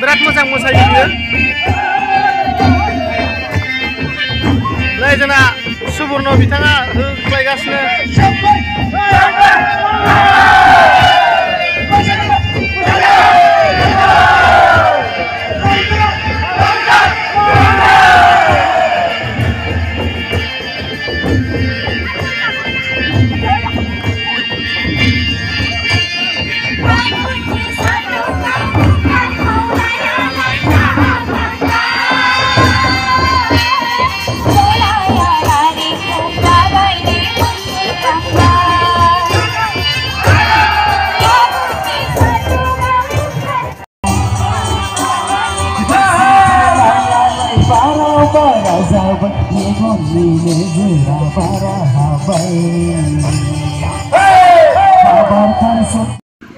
बिराद मोजां मोसायो बियो नै जोंना सुबुर्न बिथाङा होख्लायगासिनो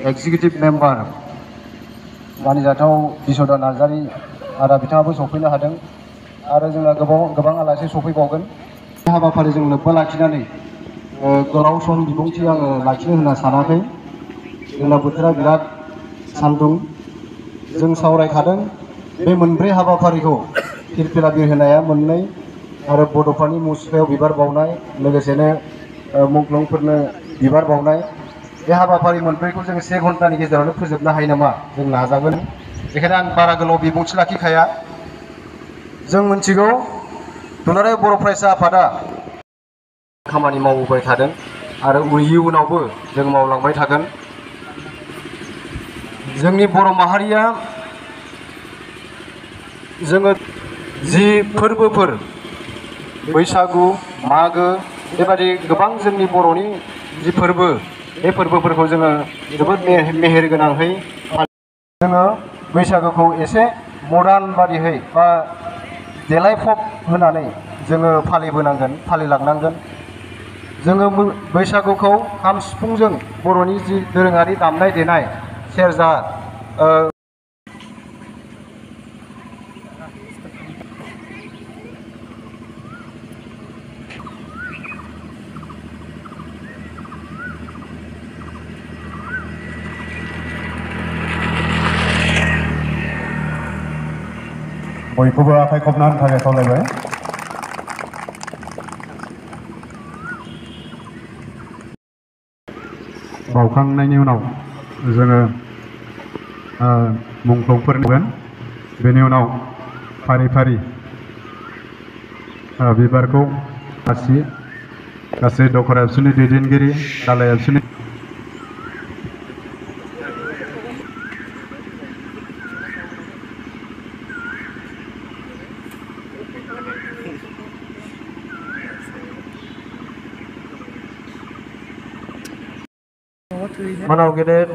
एक्जिक्यूटिव मेम्बार मानिजाथाव बिसदा नार्जारी आदा बिथाङाबो सफैनो हादों आरो जोंना गोबां आलासि सफैबावगोन हाबाफारिजों लोब्बा लाखिनानै गोलाव सम बिबुंथि आङो लाखिनो होनना सानाखै जोंना बोथोरा बिराद सान्दुं जों सावरायखादों बे मोनब्रै हाबाफारिखौ फिरफिला बिरहोनाया मोननै आरो बड'फानि मुसुखायाव बिबार बावनाय लोगोसेनो मुंख्लंफोरनो बिबार बावनाय बे हाबाफारि मोनब्रैखौ जों 1 घन्टानि गेजेरावनो फोजोबनो हायो नामा जों नाजागोन बेखायनो आं बारा गोलाव बिबुंथि लाखिखाया जों मिथिगौ दुलाराय बर' फरायसा आफादा खामानि मावबोबाय थादों आरो इयुनावबो जों मावलांबाय थागोन जोंनि बर' माहारिया जोङो जि फोरबोफोर बैसागु मागो बेबादि गोबां जोंनि बर'नि जि फोरबो बे फोरबोफोरखौ जोङो जोबोद मेहेर गोनांहै जोङो बैसागुखौ एसे मडार्न बादिहै बा देलायफब होनानै जोङो फालिलांनांगोन जोङो बैसागुखौ खाम सिफुंजों बर'नि जि दोरोङारि दामनाय देनाय सेरजा बयखौबो आखाइ खबनानै थाखाय खावलायबाय बावखांनायनि उनाव जोङो मुंख्लंफोर नुगोन बेनि उनाव फारि फारि बिबारखौ गासै दखरा एबसुनि दैदेनगिरि दालाय एबसुनि मानाव गेदेर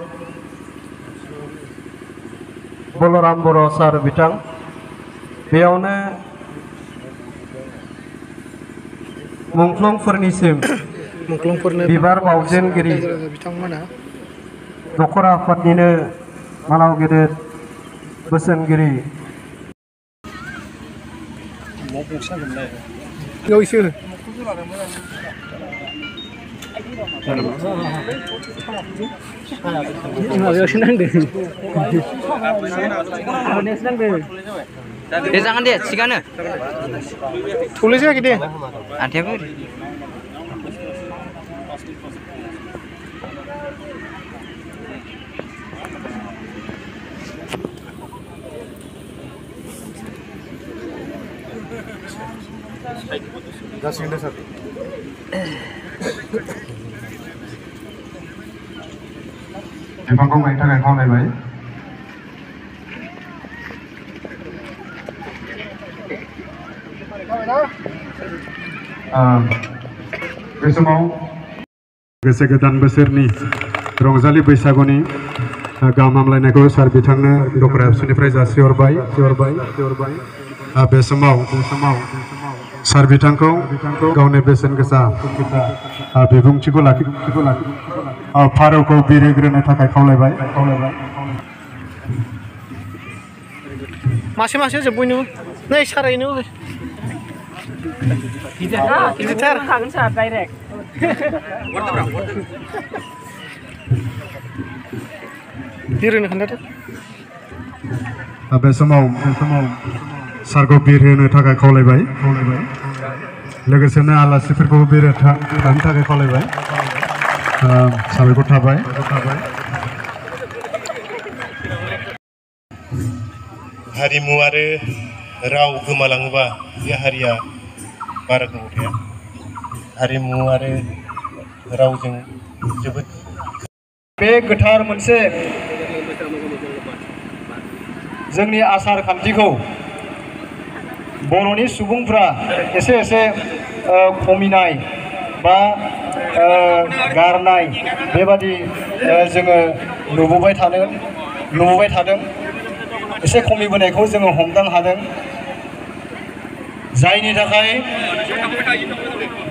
बलराम बर' सार बिथां बेयावनो मुंख्लंफोरनिसिम बिबार बावजेनगिरि बिथांमोना दखरा आफादनिनो मानाव गेदेर बोसोनगिरि माबायावसो नांदों दे जागोन दे थिगानो थौले जायाखै दे आन्थायाबो जासिगोन दे सार बिफांखौ गायनो थाखाय खावलायबाय बे समाव लोगोसे गोदान बोसोरनि रंजालि बैसागुनि गाहाम हामलायनायखौ सार बिथांनो दखरा एबसुनिफ्राय जासिहरबाय बे समाव सार बिथांखौ गावनि बेसेन गोसा बिबुंथिखौ फारौखौ बिरहोग्रोनो थाखाय खावलायबाय मासे मासे जोब्बायनो नै सारायनो गिदिरथार हागोन सार डाइरेक्ट बिरहोनो खोन्थादो बे समाव सारखौ बिर होनो थाखाय खावलायबाय लोगोसेनो आलासिफोरखौ बिर होनो थाखाय खावलायबाय साबायखर थाबाय हारिमु आरो राव गोमालाङोबा बे हारिया बारा गोबाव थाया हारिमु आरो रावजों जोबोद बे गोथार मोनसे जोंनि आसार खान्थिखौ बर'नि सुबुंफ्रा एसे खमिनाय बा गारनाय बेबादि जोङो नुबोबाय थादों एसे खमिबोनायखौ जोङो हमदां हादों जायनि थाखाय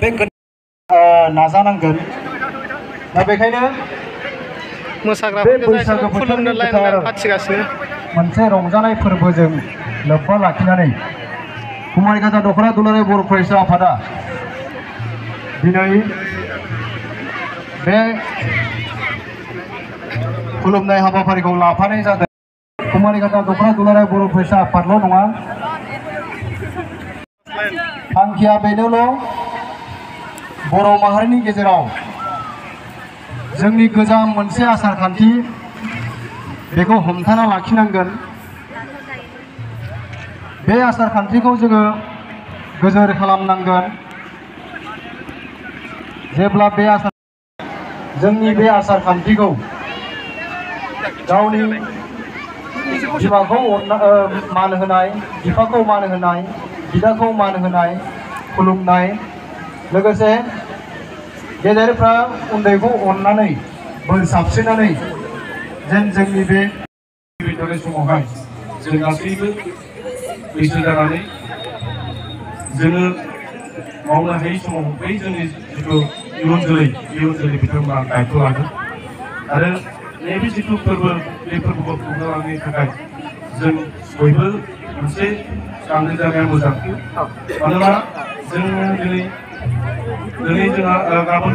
बे नाजानांगोन दा बेखायनो मोसाग्राफोरखौ खुलुमनो लाइन फाथिगासिनो मोनसे रंजानाय फोरबोजों लोब्बा लाखिनानै कुमारिघाटा दख'ना दुलाराय बर' फरायसा आफादा दिनै बे खुलुमनाय हाबाफारिखौ लाफानाय जादों कुमारिघाटा दख'ना दुलाराय बर' फरायसा आफादल' नङा थांखिया बेनोल' बर' माहारिनि गेजेराव जोंनि गोजाम मोनसे आसार खान्थि बेखौ हमथाना लाखिनांगोन बे आसार खान्थिखौ जोङो गोजोर खालामनांगोन जेब्ला जोंनि बे आसार खान्थिखौ गावनि बिमाखौ मान होनाय बिफाखौ मान होनाय बिदाखौ मान होनाय खुलुमनाय लोगोसे गेदेरफ्रा उन्दैखौ अननानै बोर साबस्रिनानै जेन जोंनि बे समावहाय जों गासैबो बैसो जानानै जोङो मावनो हायै समाव बै जोंनि जिथु इयुन जोलै बिथांमोना दायित्व लागोन आरो नैबे जिथु फोरबो बे फोरबोखौ खुंलांनायनि थाखाय जों बयबो मोनसे सांग्रां जानाया मोजां मानोना जोङो दिनै जोंहा गाबोन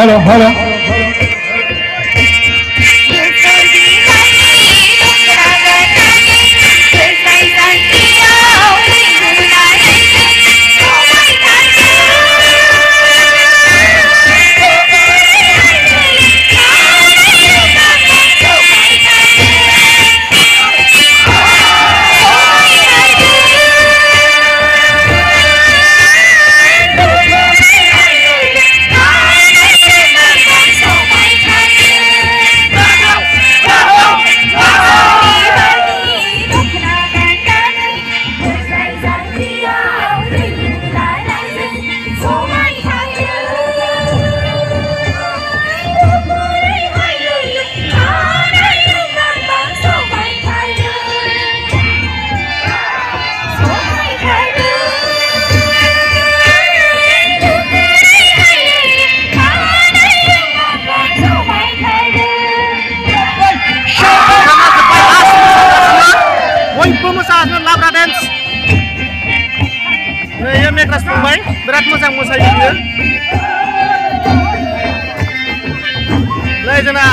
हेलो हेलो मेग्रास फंबाय बिराद मोजां मोसायो बियो नै जोंना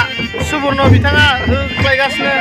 सुबर्ण बिथाङा होख्लायगासिनो